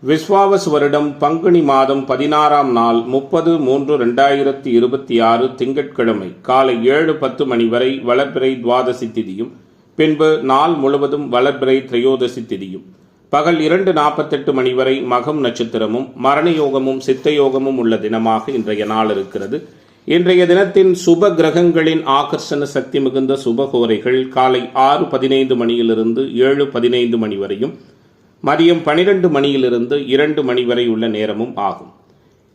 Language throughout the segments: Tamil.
விஸ்வாவசு வருடம் பங்குனி மாதம் 16ஆம் நாள் 30/3/2026 திங்கட்கிழமை காலை 7:10 மணி வரை வளர்பிறை துவாதசி திதியும், பின்பு நாள் முழுவதும் வளர்பிறை திரையோதசி திதியும், பகல் 2:48 மணி வரை மகம் நட்சத்திரமும் மரண யோகமும் சித்த யோகமும் உள்ள தினமாக இன்றைய நாள் இருக்கிறது. இன்றைய தினத்தின் சுப கிரகங்களின் ஆகர்ஷண சக்தி மிகுந்த சுபகோரைகள் காலை 6:15 மணியிலிருந்து 7:15 மணி வரையும், மதியம் 12 மணியிலிருந்து 2 மணி வரை உள்ள நேரமும் ஆகும்.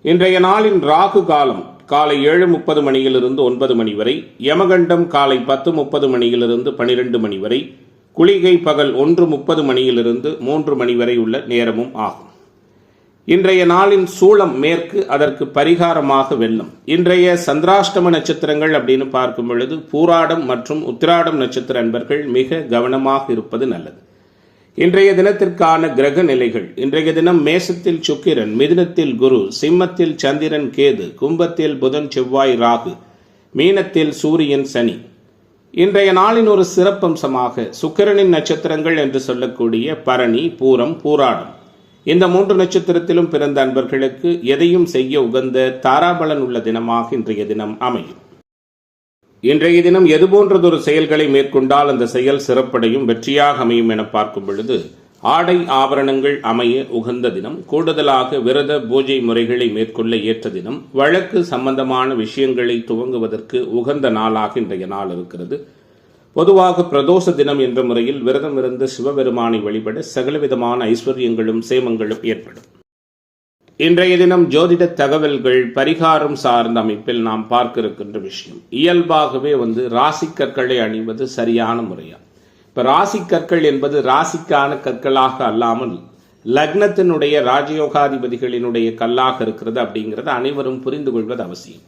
இன்றைய நாளின் ராகு காலம் காலை 7:30 மணியிலிருந்து 9 மணி வரை, யமகண்டம் காலை 10:30 மணியிலிருந்து 12 மணி வரை, குளிகை பகல் 1:30 மணியிலிருந்து 3 மணி வரை உள்ள நேரமும் ஆகும். இன்றைய நாளின் சூளம் மேற்கு, அதற்கு பரிகாரமாக வெள்ளம். இன்றைய சந்திராஷ்டம நட்சத்திரங்கள் அப்படின்னு பார்க்கும் பொழுது பூராடம் மற்றும் உத்திராடம் நட்சத்திர அன்பர்கள் மிக கவனமாக இருப்பது நல்லது. இன்றைய தினத்திற்கான கிரக நிலைகள்: இன்றைய தினம் மேசத்தில் சுக்கிரன், மிதுனத்தில் குரு, சிம்மத்தில் சந்திரன் கேது, கும்பத்தில் புதன் செவ்வாய் ராகு, மீனத்தில் சூரியன் சனி. இன்றைய நாளின் ஒரு சிறப்பம்சமாக சுக்கிரனின் நட்சத்திரங்கள் என்று சொல்லக்கூடிய பரணி, பூரம், பூராடம், இந்த 3 நட்சத்திரத்திலும் பிறந்த அன்பர்களுக்கு எதையும் செய்ய உகந்த தாராபலன் உள்ள தினமாக இன்றைய தினம் அமையும். இன்றைய தினம் எது போன்றதொரு செயல்களை மேற்கொண்டால் அந்த செயல் சிறப்படையும் வெற்றியாக அமையும் என பார்க்கும் பொழுது, ஆடை ஆபரணங்கள் அமைய உகந்த தினம், கூடுதலாக விரத பூஜை முறைகளை மேற்கொள்ள ஏற்ற தினம், வழக்கு சம்பந்தமான விஷயங்களை துவங்குவதற்கு உகந்த நாளாக இன்றைய நாள் இருக்கிறது. பொதுவாக பிரதோஷ தினம் என்ற முறையில் விரதம் இருந்து சிவபெருமானை வழிபட சகலவிதமான ஐஸ்வர்யங்களும் சேமங்களும் ஏற்படும். இன்றைய தினம் ஜோதிட தகவல்கள் பரிகாரம் சார்ந்த அமைப்பில் நாம் பார்க்க இருக்கின்ற விஷயம், இயல்பாகவே ராசி கற்களை அணிவது சரியான முறையா? இப்ப ராசி கற்கள் என்பது ராசிக்கான கற்களாக அல்லாமல் லக்னத்தினுடைய ராஜயோகாதிபதிகளினுடைய கல்லாக இருக்கிறது அப்படிங்கிறது அனைவரும் புரிந்து கொள்வது அவசியம்.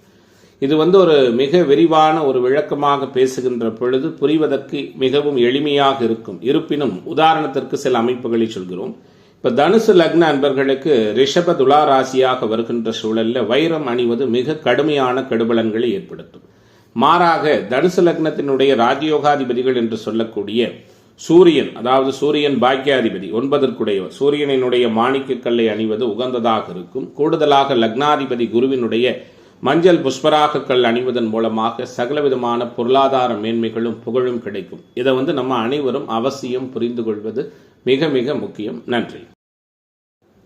இது ஒரு மிக விரிவான ஒரு விளக்கமாக பேசுகின்ற பொழுது புரிவதற்கு மிகவும் எளிமையாக இருக்கும். இருப்பினும் உதாரணத்திற்கு சில அமைப்புகளை சொல்கிறோம். இப்ப தனுசு லக்ன அன்பர்களுக்கு ரிஷப துலா ராசியாக வருகின்ற சூழல்ல வைரம் அணிவது மிக கடுமையான கெடுபலன்களை ஏற்படுத்தும். மாறாக தனுசு லக்னத்தினுடைய ராஜயோகாதிபதிகள் என்று சொல்லக்கூடிய சூரியன், அதாவது சூரியன் பாக்கியாதிபதி 9ற்குடையவர், சூரியனினுடைய மாணிக்க கல்லை அணிவது உகந்ததாக இருக்கும். கூடுதலாக லக்னாதிபதி குருவினுடைய மஞ்சள் புஷ்பராக கல் அணிவதன் மூலமாக சகலவிதமான பொருளாதார மேன்மைகளும் புகழும் கிடைக்கும். இதை நம்ம அனைவரும் அவசியம் புரிந்து கொள்வது மிக மிக முக்கியம். நன்றி.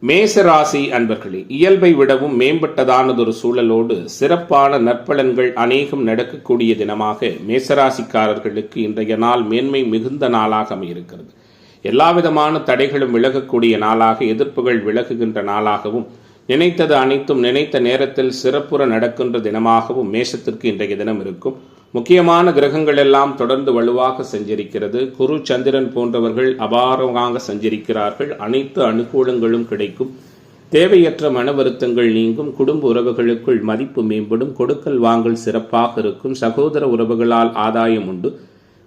மேசராசி அன்பர்களே, இயல்பை விடவும் மேம்பட்டதானதொரு சூழலோடு சிறப்பான நற்பலன்கள் அநேகம் நடக்கக்கூடிய தினமாக மேசராசிக்காரர்களுக்கு இன்றைய நாள் மேன்மை மிகுந்த நாளாக அமையிருக்கிறது. எல்லாவிதமான தடைகளும் விலகக்கூடிய நாளாக, எதிர்ப்புகள் விலகுகின்ற நாளாகவும், நினைத்தது அனைத்தும் நினைத்த நேரத்தில் சிறப்புற நடக்கின்ற தினமாகவும் மேசத்திற்கு இன்றைய தினம் இருக்கும். முக்கியமான கிரகங்கள் எல்லாம் தொடர்ந்து வலுவாக சஞ்சரிக்கிறது. குரு சந்திரன் போன்றவர்கள் அபாரமாக சஞ்சரிக்கிறார்கள். அனைத்து அனுகூலங்களும் கிடைக்கும். தேவையற்ற மன வருத்தங்கள் நீங்கும். குடும்ப உறவுகளுக்குள் மதிப்பு மேம்படும். கொடுக்கல் வாங்கல் சிறப்பாக இருக்கும். சகோதர உறவுகளால் ஆதாயம் உண்டு.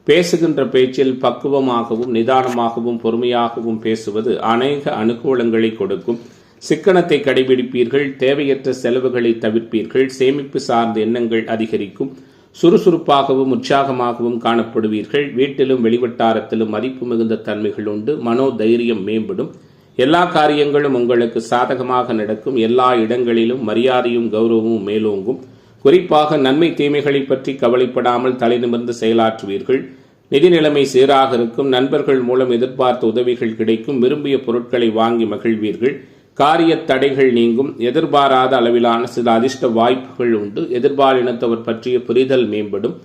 பேசுகின்ற பேச்சில் பக்குவமாகவும் நிதானமாகவும் பொறுமையாகவும் பேசுவது அநேக அனுகூலங்களை கொடுக்கும். சிக்கனத்தை கடைபிடிப்பீர்கள். தேவையற்ற செலவுகளை தவிர்ப்பீர்கள். சேமிப்பு சார்ந்த எண்ணங்கள் அதிகரிக்கும். சுறுசுறுப்பாகவும் உற்சாகமாகவும் காணப்படுவீர்கள். வீட்டிலும் வெளிவட்டாரத்திலும் மதிப்பு மிகுந்த தன்மைகள் உண்டு. மனோதைரியம் மேம்படும். எல்லா காரியங்களும் உங்களுக்கு சாதகமாக நடக்கும். எல்லா இடங்களிலும் மரியாதையும் கௌரவமும் மேலோங்கும். குறிப்பாக நன்மை தீமைகளை பற்றி கவலைப்படாமல் தலைநிமிர்ந்து செயலாற்றுவீர்கள். நிதி நிலைமை சீராக இருக்கும். நண்பர்கள் மூலம் எதிர்பார்த்த உதவிகள் கிடைக்கும். விரும்பிய பொருட்களை வாங்கி மகிழ்வீர்கள். காரிய தடைகள் நீங்கும். எதிர்பாராத அளவிலான சில அதிர்ஷ்ட வாய்ப்புகள் உண்டு. எதிர்பாலினத்தவர் பற்றிய புரிதல் மேம்படும்.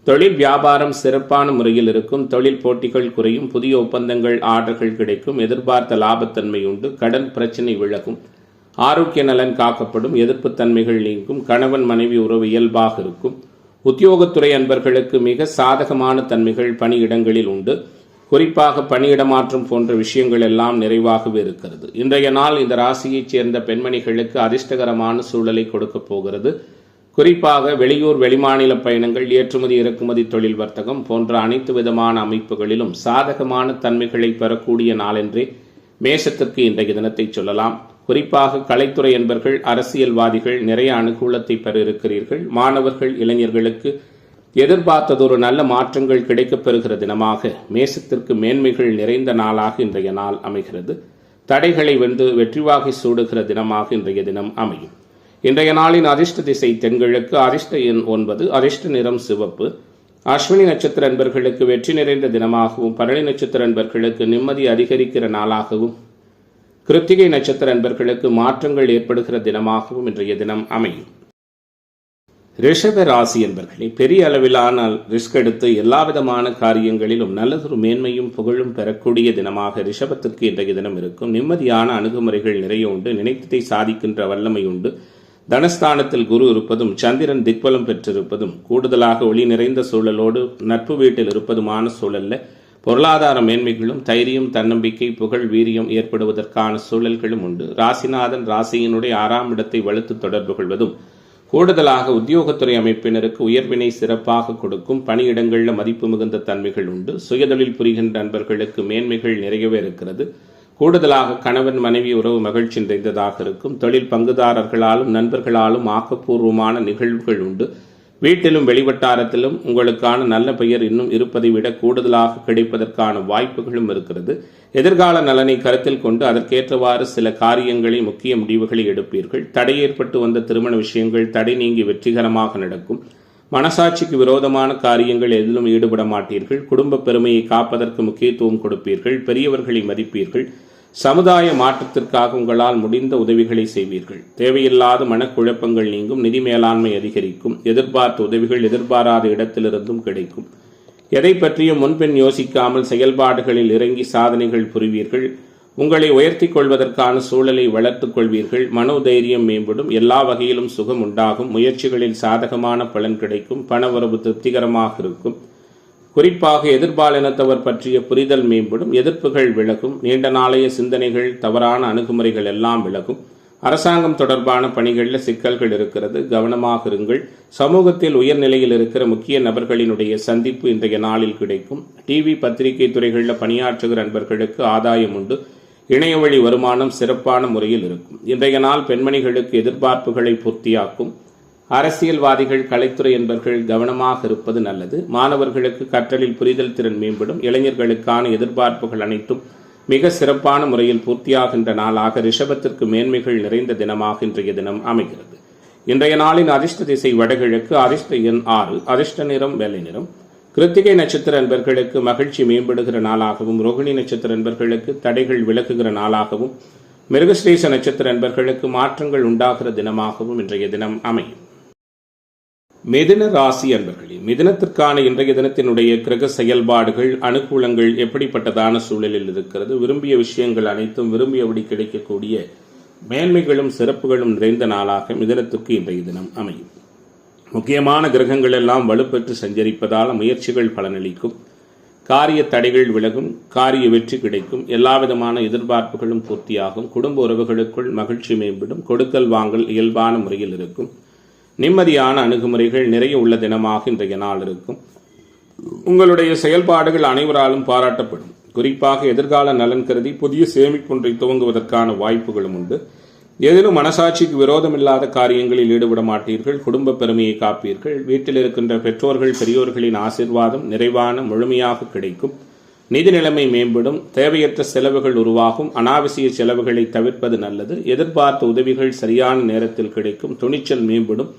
தொழில் வியாபாரம் சிறப்பான முறையில் இருக்கும். தொழில் போட்டிகள் குறையும். புதிய ஒப்பந்தங்கள் ஆர்டர்கள் கிடைக்கும். எதிர்பார்த்த லாபத்தன்மை உண்டு. கடன் பிரச்சனை விலகும். ஆரோக்கிய நலன் காக்கப்படும். எதிர்ப்பு தன்மைகள் நீங்கும். கணவன் மனைவி உறவு இயல்பாக இருக்கும். உத்தியோகத்துறை அன்பர்களுக்கு மிக சாதகமான தன்மைகள் பணியிடங்களில் உண்டு. குறிப்பாக பணியிடமாற்றம் போன்ற விஷயங்கள் எல்லாம் நிறைவாகவே இருக்கிறது. இன்றைய நாள் இந்த ராசியைச் சேர்ந்த பெண்மணிகளுக்கு அதிர்ஷ்டகரமான சூழலை கொடுக்க போகிறது. குறிப்பாக வெளியூர் வெளிமாநில பயணங்கள், ஏற்றுமதி இறக்குமதி தொழில் வர்த்தகம் போன்ற அனைத்து விதமான அமைப்புகளிலும் சாதகமான தன்மைகளை பெறக்கூடிய நாளென்றே மேசத்திற்கு இன்றைய தினத்தை சொல்லலாம். குறிப்பாக கலைத்துறை என்பர்கள், அரசியல்வாதிகள் நிறைய அனுகூலத்தை பெற இருக்கிறீர்கள். மாணவர்கள், இளைஞர்களுக்கு எதிர்பார்த்ததொரு நல்ல மாற்றங்கள் கிடைக்கப் பெறுகிற தினமாக மேசத்திற்கு மேன்மைகள் நிறைந்த நாளாக இன்றைய நாள் அமைகிறது. தடைகளை வென்று வெற்றி வாகை சூடுகிற தினமாக இன்றைய தினம் அமையும். இன்றைய நாளின் அதிர்ஷ்ட திசை தென்கிழக்கு, அதிர்ஷ்ட எண் 9, அதிர்ஷ்ட நிறம் சிவப்பு. அஸ்வினி நட்சத்திர அன்பர்களுக்கு வெற்றி நிறைந்த தினமாகவும், பரணி நட்சத்திர அன்பர்களுக்கு நிம்மதி அதிகரிக்கிற நாளாகவும், கிருத்திகை நட்சத்திர அன்பர்களுக்கு மாற்றங்கள் ஏற்படுகிற தினமாகவும் இன்றைய தினம் அமையும். ரிஷப ராசி என்பர்களே, பெரிய அளவிலான ரிஸ்க் எடுத்து எல்லா விதமான காரியங்களிலும் நல்லதொரு மேன்மையும் புகழும் பெறக்கூடிய தினமாக ரிஷபத்திற்கு இன்றைய தினம் இருக்கும். நிம்மதியான அணுகுமுறைகள் நிறைய உண்டு. நினைத்ததை சாதிக்கின்ற வல்லமை உண்டு. தனஸ்தானத்தில் குரு இருப்பதும் சந்திரன் திக்பலம் பெற்றிருப்பதும் கூடுதலாக ஒளி நிறைந்த சூழலோடு நட்பு வீட்டில் இருப்பதுமான சூழல்ல பொருளாதார மேன்மைகளும் தைரியம், தன்னம்பிக்கை, புகழ், வீரியம் ஏற்படுவதற்கான சூழல்களும் உண்டு. ராசிநாதன் ராசியினுடைய 6ஆம் இடத்தை வலுத்து தொடர்பு கொள்வதும் கூடுதலாக உத்தியோகத்துறை அமைப்பினருக்கு உயர்வினை சிறப்பாக கொடுக்கும். பணியிடங்களில் மதிப்பு மிகுந்த தன்மைகள் உண்டு. சுயதொழில் புரிகின்ற நண்பர்களுக்கு மேன்மைகள் நிறையவே இருக்கிறது. கூடுதலாக கணவன் மனைவி உறவு மகிழ்ச்சி நிறைந்ததாக இருக்கும். தொழில் பங்குதாரர்களாலும் நண்பர்களாலும் ஆக்கப்பூர்வமான நிகழ்வுகள் உண்டு. வீட்டிலும் வெளிவட்டாரத்திலும் உங்களுக்கான நல்ல பெயர் இன்னும் இருப்பதை விட கூடுதலாக கிடைப்பதற்கான வாய்ப்புகளும் இருக்கிறது. எதிர்கால நலனை கருத்தில் கொண்டு அதற்கேற்றவாறு சில காரியங்களை, முக்கிய முடிவுகளை எடுப்பீர்கள். தடை ஏற்பட்டு வந்த திருமண விஷயங்கள் தடை நீங்கி வெற்றிகரமாக நடக்கும். மனசாட்சிக்கு விரோதமான காரியங்கள் எதிலும் ஈடுபட மாட்டீர்கள். குடும்ப பெருமையை காப்பதற்கு முக்கியத்துவம் கொடுப்பீர்கள். பெரியவர்களை மதிப்பீர்கள். சமுதாய மாற்றத்திற்காக உங்களால் முடிந்த உதவிகளை செய்வீர்கள். தேவையில்லாத மனக்குழப்பங்கள் நீங்கும். நிதி மேலாண்மை அதிகரிக்கும். எதிர்பார்த்த உதவிகள் எதிர்பாராத இடத்திலிருந்தும் கிடைக்கும். எதை பற்றியும் முன்பின் யோசிக்காமல் செயல்பாடுகளில் இறங்கி சாதனைகள் புரிவீர்கள். உங்களை உயர்த்தி கொள்வதற்கான சூழலை வளர்த்துக் கொள்வீர்கள். மனோதைரியம் மேம்படும். எல்லா வகையிலும் சுகம் உண்டாகும். முயற்சிகளில் சாதகமான பலன் கிடைக்கும். பணவரவு திருப்திகரமாக இருக்கும். குறிப்பாக எதிர்பாலினத்தவர் பற்றிய புரிதல் மேம்படும். எதிர்ப்புகள் விலகும். நீண்ட நாளைய சிந்தனைகள், தவறான அணுகுமுறைகள் எல்லாம் விலகும். அரசாங்கம் தொடர்பான பணிகளில் சிக்கல்கள் இருக்கிறது, கவனமாக இருங்கள். சமூகத்தில் உயர்நிலையில் இருக்கிற முக்கிய நபர்களினுடைய சந்திப்பு இன்றைய நாளில் கிடைக்கும். டிவி, பத்திரிகை துறைகளில் பணியாற்றுகிற நண்பர்களுக்கு ஆதாயம் உண்டு. இணையவழி வருமானம் சிறப்பான முறையில் இருக்கும். இன்றைய நாள் பெண்மணிகளுக்கு எதிர்பார்ப்புகளை பூர்த்தியாக்கும். அரசியல்வாதிகள், கலைத்துறை என்பவர்கள் கவனமாக இருப்பது நல்லது. மாணவர்களுக்கு கற்றலில் புரிதல் திறன் மேம்படும். இளைஞர்களுக்கான எதிர்பார்ப்புகள் அனைத்தும் மிக சிறப்பான முறையில் பூர்த்தியாகின்ற நாளாக ரிஷபத்திற்கு மேன்மைகள் நிறைந்த தினமாக இன்றைய தினம் அமைகிறது. இன்றைய நாளின் அதிர்ஷ்ட திசை வடகிழக்கு, அதிர்ஷ்ட எண் 6, அதிர்ஷ்ட நிறம் வெள்ளை நிறம். கிருத்திகை நட்சத்திர அன்பர்களுக்கு மகிழ்ச்சி மேம்படுகிற நாளாகவும், ரோகிணி நட்சத்திர அன்பர்களுக்கு தடைகள் விலகுகிற நாளாகவும், மிருகஸ்ரீச நட்சத்திர அன்பர்களுக்கு மாற்றங்கள் உண்டாகிற தினமாகவும் இன்றைய தினம் அமையும். மிதுன ராசி அன்பர்களே, மிதுனத்திற்கான இன்றைய தினத்தினுடைய கிரக செயல்பாடுகள், அனுகூலங்கள் எப்படிப்பட்டதான சூழலில் இருக்கிறது? விரும்பிய விஷயங்கள் அனைத்தும் விரும்பியபடி கிடைக்கக்கூடிய மேன்மைகளும் சிறப்புகளும் நிறைந்த நாளாக மிதுனத்திற்கு இன்றைய தினம் அமையும். முக்கியமான கிரகங்கள் எல்லாம் வலுப்பெற்று சஞ்சரிப்பதால் முயற்சிகள் பலனளிக்கும். காரிய தடைகள் விலகும். காரிய வெற்றி கிடைக்கும். எல்லாவிதமான எதிர்பார்ப்புகளும் பூர்த்தியாகும். குடும்ப உறவுகளுக்குள் மகிழ்ச்சி மேம்படும். கொடுக்கல் வாங்கல் இயல்பான முறையில் இருக்கும். நிம்மதியான அணுகுமுறைகள் நிறைய உள்ள தினமாக இன்றைய நாள் இருக்கும். உங்களுடைய செயல்பாடுகள் அனைவராலும் பாராட்டப்படும். குறிப்பாக எதிர்கால நலன் கருதி புதிய சேமிப்பொன்றை துவங்குவதற்கான வாய்ப்புகளும் உண்டு. எதிலும் மனசாட்சிக்கு விரோதமில்லாத காரியங்களில் ஈடுபட மாட்டீர்கள். குடும்ப பெருமையை காப்பீர்கள். வீட்டில் இருக்கின்ற பெற்றோர்கள், பெரியோர்களின் ஆசீர்வாதம் நிறைவான முழுமையாக கிடைக்கும். நிதி நிலைமை மேம்படும். தேவையற்ற செலவுகள் உருவாகும். அனாவசிய செலவுகளை தவிர்ப்பது நல்லது. எதிர்பார்த்த உதவிகள் சரியான நேரத்தில் கிடைக்கும். துணிச்சல் மேம்படும்.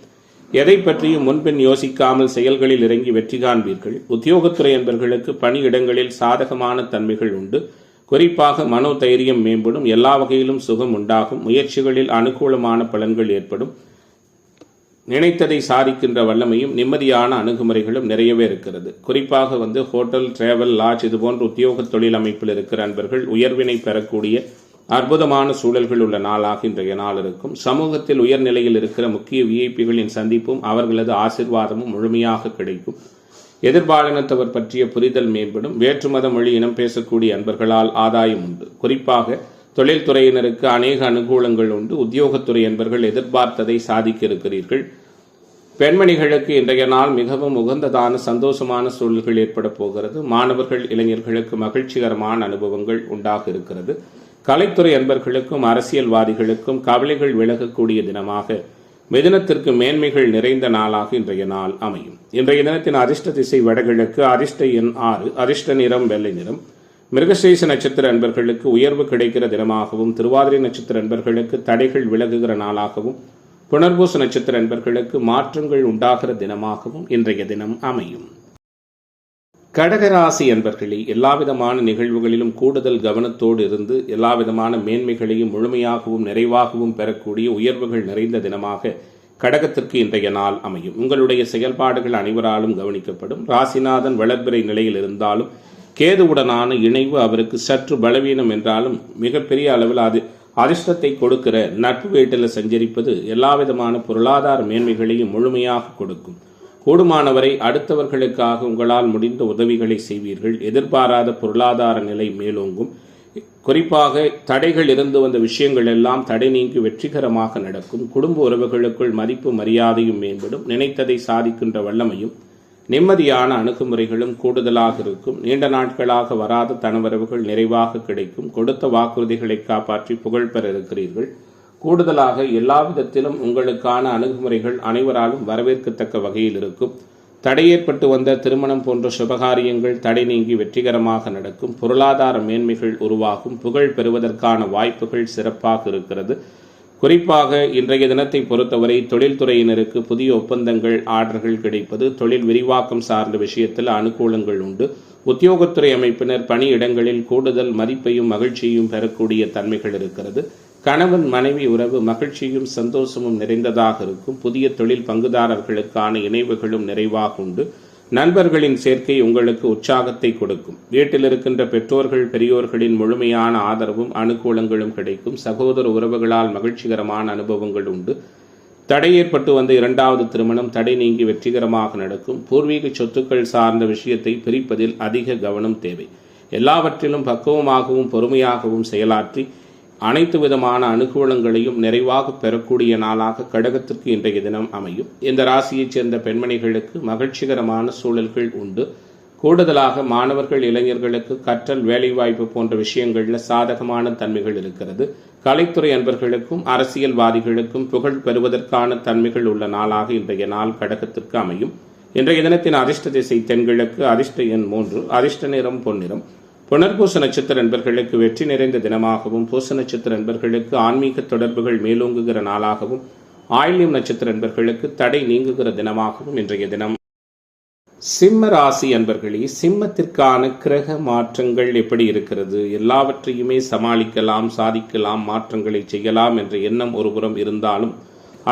எதை பற்றியும் முன்பின் யோசிக்காமல் செயல்களில் இறங்கி வெற்றி காண்பீர்கள். உத்தியோகத்துறை என்பவர்களுக்கு பணியிடங்களில் சாதகமான தன்மைகள் உண்டு. குறிப்பாக மனோதைரியம் மேம்படும். எல்லா வகையிலும் சுகம் உண்டாகும். முயற்சிகளில் அனுகூலமான பலன்கள் ஏற்படும். நினைத்ததை சாதிக்கின்ற வல்லமையும் நிம்மதியான அணுகுமுறைகளும் நிறையவே இருக்கிறது. குறிப்பாக ஹோட்டல், டிராவல், லாட்ஜ் இது போன்ற உத்தியோக தொழில் அமைப்பில் இருக்கிற நண்பர்கள் உயர்வினை பெறக்கூடிய அற்புதமான சூழல்கள் உள்ள நாளாக இன்றைய நாள் இருக்கும். சமூகத்தில் உயர்நிலையில் இருக்கிற முக்கிய விஐபிகளின் சந்திப்பும் அவர்களது ஆசிர்வாதமும் முழுமையாக கிடைக்கும். எதிர்பாலினத்தவர் பற்றிய புரிதல் மேம்படும். வேற்றுமத மொழி இனம் பேசக்கூடிய அன்பர்களால் ஆதாயம் உண்டு. குறிப்பாக தொழில்துறையினருக்கு அநேக அனுகூலங்கள் உண்டு. உத்தியோகத்துறை என்பவர்கள் எதிர்பார்த்ததை சாதிக்க இருக்கிறீர்கள். பெண்மணிகளுக்கு இன்றைய நாள் மிகவும் உகந்ததான சந்தோஷமான சூழல்கள் ஏற்பட போகிறது. மாணவர்கள், இளைஞர்களுக்கு மகிழ்ச்சிகரமான அனுபவங்கள் உண்டாக இருக்கிறது. கலைத்துறை அன்பர்களுக்கும் அரசியல்வாதிகளுக்கும் கவலைகள் விலகக்கூடிய தினமாக மிதுனத்திற்கு மேன்மைகள் நிறைந்த நாளாக இன்றைய நாள் அமையும். இன்றைய தினத்தின் அதிர்ஷ்ட திசை வடகிழக்கு, அதிர்ஷ்ட எண் 6, அதிர்ஷ்ட நிறம் வெள்ளை நிறம். மிருகசீரிஷ நட்சத்திர அன்பர்களுக்கு உயர்வு கிடைக்கிற தினமாகவும், திருவாதிரை நட்சத்திர அன்பர்களுக்கு தடைகள் விலகுகிற நாளாகவும், புனர்பூச நட்சத்திர அன்பர்களுக்கு மாற்றங்கள் உண்டாகிற தினமாகவும் இன்றைய தினம் அமையும். கடகராசி அன்பர்களே, எல்லாவிதமான நிகழ்வுகளிலும் கூடுதல் கவனத்தோடு இருந்து எல்லாவிதமான மேன்மைகளையும் முழுமையாகவும் நிறைவாகவும் பெறக்கூடிய உயர்வுகள் நிறைந்த தினமாக கடகத்திற்கு இன்றைய நாள் அமையும். உங்களுடைய செயல்பாடுகள் அனைவராலும் கவனிக்கப்படும். ராசிநாதன் வளர்பிறை நிலையில் இருந்தாலும் கேதுவுடனான இணைவு அவருக்கு சற்று பலவீனம் என்றாலும் மிகப்பெரிய அளவில் அது அதிர்ஷ்டத்தை கொடுக்கிற நட்பு வீட்டில் சஞ்சரிப்பது எல்லாவிதமான பொருளாதார மேன்மைகளையும் முழுமையாக கொடுக்கும். கூடுமானவரை அடுத்தவர்களுக்காக உங்களால் முடிந்த உதவிகளை செய்வீர்கள். எதிர்பாராத பொருளாதார நிலை மேலோங்கும். குறிப்பாக தடைகள் இருந்து வந்த விஷயங்கள் எல்லாம் தடை நீங்கி வெற்றிகரமாக நடக்கும். குடும்ப உறவுகளுக்குள் மதிப்பு மரியாதையும் மேம்படும். நினைத்ததை சாதிக்கின்ற வல்லமையும் நிம்மதியான அணுகுமுறைகளும் கூடுதலாக இருக்கும். நீண்ட நாட்களாக வராத தனவரவுகள் நிறைவாக கிடைக்கும். கொடுத்த வாக்குறுதிகளை காப்பாற்றி புகழ் பெற இருக்கிறீர்கள். கூடுதலாக எல்லா விதத்திலும் உங்களுக்கான அணுகுமுறைகள் அனைவராலும் வரவேற்கத்தக்க வகையில் இருக்கும். தடையேற்பட்டு வந்த திருமணம் போன்ற சுபகாரியங்கள் தடை நீங்கி வெற்றிகரமாக நடக்கும். பொருளாதார மேன்மைகள் உருவாகும். புகழ் பெறுவதற்கான வாய்ப்புகள் சிறப்பாக இருக்கிறது. குறிப்பாக இன்றைய தினத்தை பொறுத்தவரை தொழில்துறையினருக்கு புதிய ஒப்பந்தங்கள், ஆர்டர்கள் கிடைப்பது, தொழில் விரிவாக்கம் சார்ந்த விஷயத்தில் அனுகூலங்கள் உண்டு. உத்தியோகத்துறை அமைப்பினர் பணியிடங்களில் கூடுதல் மதிப்பையும் மகிழ்ச்சியையும் பெறக்கூடிய தன்மைகள் இருக்கிறது. கணவன் மனைவி உறவு மகிழ்ச்சியும் சந்தோஷமும் நிறைந்ததாக இருக்கும். புதிய தொழில் பங்குதாரர்களுக்கான இணைவுகளும் நிறைவாக உண்டு. நண்பர்களின் சேர்க்கை உங்களுக்கு உற்சாகத்தை கொடுக்கும். வீட்டில் இருக்கின்ற பெற்றோர்கள் பெரியோர்களின் முழுமையான ஆதரவும் அனுகூலங்களும் கிடைக்கும். சகோதர உறவுகளால் மகிழ்ச்சிகரமான அனுபவங்கள் உண்டு. தடை ஏற்பட்டு வந்த இரண்டாவது திருமணம் தடை நீங்கி வெற்றிகரமாக நடக்கும். பூர்வீக சொத்துக்கள் சார்ந்த விஷயத்தை பிரிப்பதில் அதிக கவனம் தேவை. எல்லாவற்றிலும் பக்குவமாகவும் பொறுமையாகவும் செயலாற்றி அனைத்து விதமான அனுகூலங்களையும் நிறைவாக பெறக்கூடிய நாளாக கடகத்திற்கு இன்றைய தினம் அமையும். இந்த ராசியைச் சேர்ந்த பெண்மணிகளுக்கு மகிழ்ச்சிகரமான சூழல்கள் உண்டு. கூடுதலாக மாணவர்கள், இளைஞர்களுக்கு கற்றல், வேலைவாய்ப்பு போன்ற விஷயங்களில் சாதகமான தன்மைகள் இருக்கிறது. கலைத்துறை அன்பர்களுக்கும் அரசியல்வாதிகளுக்கும் புகழ் பெறுவதற்கான தன்மைகள் உள்ள நாளாக இன்றைய நாள் கடகத்திற்கு அமையும். இன்றைய தினத்தின் அதிர்ஷ்ட திசை தென்கிழக்கு, அதிர்ஷ்ட எண் 3, அதிர்ஷ்ட நிறம் பொன்னிறம். புனர்பூச நட்சத்திர அன்பர்களுக்கு வெற்றி நிறைந்த தினமாகவும், பூச நட்சத்திர அன்பர்களுக்கு ஆன்மீக தொடர்புகள் மேலோங்குகிற நாளாகவும், ஆயில்யம் நட்சத்திர அன்பர்களுக்கு தடை நீங்குகிற தினமாகவும் இன்றைய தினம். சிம்ம ராசி அன்பர்களே, சிம்மத்திற்கான கிரக மாற்றங்கள் எப்படி இருக்கிறது? எல்லாவற்றையுமே சமாளிக்கலாம், சாதிக்கலாம், மாற்றங்களை செய்யலாம் என்ற எண்ணம் ஒருபுறம் இருந்தாலும்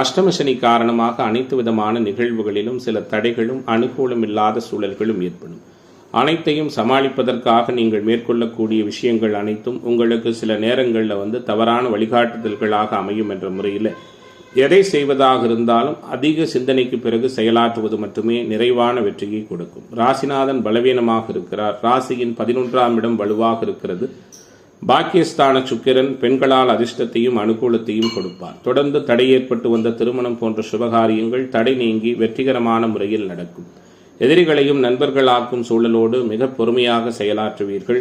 அஷ்டம சனி காரணமாக அனைத்து விதமான நிகழ்வுகளிலும் சில தடைகளும் அனுகூலம் இல்லாத சூழல்களும் ஏற்படும். அனைத்தையும் சமாளிப்பதற்காக நீங்கள் மேற்கொள்ளக்கூடிய விஷயங்கள் அனைத்தும் உங்களுக்கு சில நேரங்களில் தவறான வழிகாட்டுதல்களாக அமையும் என்ற முறையில் எதை செய்வதாக இருந்தாலும் அதிக சிந்தனைக்கு பிறகு செயலாற்றுவது மட்டுமே நிறைவான வெற்றியை கொடுக்கும். ராசிநாதன் பலவீனமாக இருக்கிறார். ராசியின் 11ஆம் இடம் வலுவாக இருக்கிறது. பாக்கியஸ்தான சுக்கிரன் பெண்களால் அதிர்ஷ்டத்தையும் அனுகூலத்தையும் கொடுப்பார். தொடர்ந்து தடை ஏற்பட்டு வந்த திருமணம் போன்ற சுபகாரியங்கள் தடை நீங்கி வெற்றிகரமான முறையில் நடக்கும். எதிரிகளையும் நண்பர்களாக்கும் சூழலோடு மிக பொறுமையாக செயலாற்றுவீர்கள்.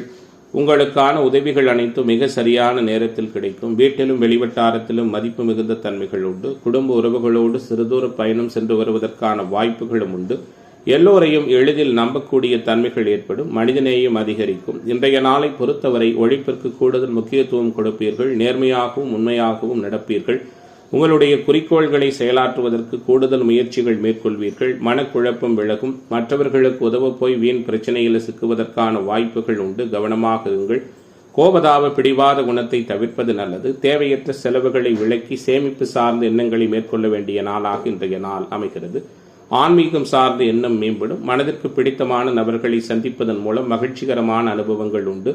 உங்களுக்கான உதவிகள் அனைத்தும் மிக சரியான நேரத்தில் கிடைக்கும். வீட்டிலும் வெளிவட்டாரத்திலும் மதிப்பு மிகுந்த தன்மைகள் உண்டு. குடும்ப உறவுகளோடு சிறுதூர பயணம் சென்று வருவதற்கான வாய்ப்புகளும் உண்டு. எல்லோரையும் எளிதில் நம்பக்கூடிய தன்மைகள் ஏற்படும். மனிதநேயம் அதிகரிக்கும். இன்றைய நாளை பொறுத்தவரை உழைப்பிற்கு கூடுதல் முக்கியத்துவம் கொடுப்பீர்கள். நேர்மையாகவும் உண்மையாகவும் நடப்பீர்கள். உங்களுடைய குறிக்கோள்களை செயலாற்றுவதற்கு கூடுதல் முயற்சிகள் மேற்கொள்வீர்கள். மனக்குழப்பம் விலகும். மற்றவர்களுக்கு உதவ போய் வீண் பிரச்சனையில் சிக்குவதற்கான வாய்ப்புகள் உண்டு. கவனமாக இருங்கள். கோபதாப பிடிவாத குணத்தை தவிர்ப்பது நல்லது. தேவையற்ற செலவுகளை விலக்கி சேமிப்பு சார்ந்த எண்ணங்களை மேற்கொள்ள வேண்டிய நாளாக இன்றைய நாள் அமைகிறது. ஆன்மீகம் சார்ந்த எண்ணம் மேம்படும். மனதிற்கு பிடித்தமான நபர்களை சந்திப்பதன் மூலம் மகிழ்ச்சிகரமான அனுபவங்கள் உண்டு.